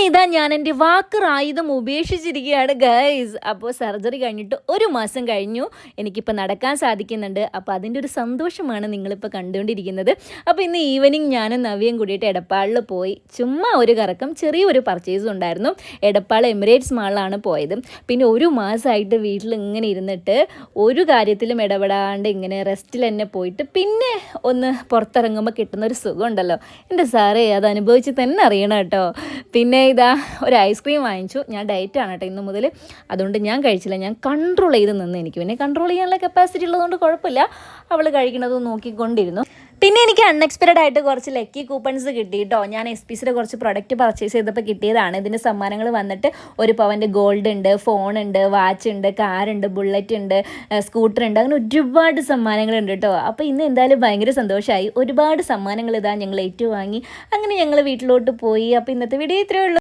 അങ്ങനെ ഇതാ ഞാൻ എൻ്റെ വാക്കുറായുധം ഉപേക്ഷിച്ചിരിക്കുകയാണ് ഗൈസ്. അപ്പോൾ സർജറി കഴിഞ്ഞിട്ട് 1 മാസം കഴിഞ്ഞു. എനിക്കിപ്പോൾ നടക്കാൻ സാധിക്കുന്നുണ്ട്. അപ്പോൾ അതിൻ്റെ ഒരു സന്തോഷമാണ് നിങ്ങളിപ്പോൾ കണ്ടുകൊണ്ടിരിക്കുന്നത്. അപ്പോൾ ഇന്ന് ഈവനിങ് ഞാനും നവ്യയും കൂടിയിട്ട് എടപ്പാളിൽ പോയി ചുമ്മാ ഒരു കറക്കം, ചെറിയൊരു പർച്ചേസും ഉണ്ടായിരുന്നു. എടപ്പാൾ എമിറേറ്റ്സ് മാളിലാണ് പോയത്. പിന്നെ 1 മാസമായിട്ട് വീട്ടിൽ ഇങ്ങനെ ഇരുന്നിട്ട് ഒരു കാര്യത്തിലും ഇടപെടാണ്ട് ഇങ്ങനെ റെസ്റ്റിൽ തന്നെ പോയിട്ട് പിന്നെ ഒന്ന് പുറത്തിറങ്ങുമ്പോൾ കിട്ടുന്ന ഒരു സുഖമുണ്ടല്ലോ എൻ്റെ സാറേ, അത് അനുഭവിച്ച് തന്നെ അറിയണം കേട്ടോ. പിന്നെ ഇതാ ഒരു ഐസ്ക്രീം വാങ്ങിച്ചു. ഞാൻ ഡയറ്റാണ് കേട്ടോ ഇന്ന് മുതൽ, അതുകൊണ്ട് ഞാൻ കഴിച്ചില്ല. ഞാൻ കൺട്രോൾ ചെയ്ത് നിന്ന്, എനിക്ക് പിന്നെ കൺട്രോൾ ചെയ്യാനുള്ള കപ്പാസിറ്റി ഉള്ളതുകൊണ്ട് കുഴപ്പമില്ല. അവൾ കഴിക്കണതും നോക്കിക്കൊണ്ടിരുന്നു. പിന്നെ എനിക്ക് അൺഎക്സ്പെക്റ്റഡ് ആയിട്ട് കുറച്ച് ലക്കി കൂപ്പൺസ് കിട്ടി കേട്ടോ. ഞാൻ SPCയുടെ കുറച്ച് പ്രൊഡക്റ്റ് പർച്ചേസ് ചെയ്തപ്പോൾ കിട്ടിയതാണ്. ഇതിൻ്റെ സമ്മാനങ്ങൾ വന്നിട്ട് 1 പവൻ്റെ ഗോൾഡ് ഉണ്ട്, ഫോണുണ്ട്, വാച്ച് ഉണ്ട്, കാറുണ്ട്, ബുള്ളറ്റ് ഉണ്ട്, സ്കൂട്ടർ ഉണ്ട്, അങ്ങനെ ഒരുപാട് സമ്മാനങ്ങളുണ്ട് കേട്ടോ. അപ്പോൾ ഇന്ന് എന്തായാലും ഭയങ്കര സന്തോഷമായി. ഒരുപാട് സമ്മാനങ്ങൾ ഇതാ ഞങ്ങൾ ഏറ്റുവാങ്ങി. അങ്ങനെ ഞങ്ങൾ വീട്ടിലോട്ട് പോയി. അപ്പോൾ ഇന്നത്തെ വീഡിയോ ഇത്രയേ ഉള്ളൂ.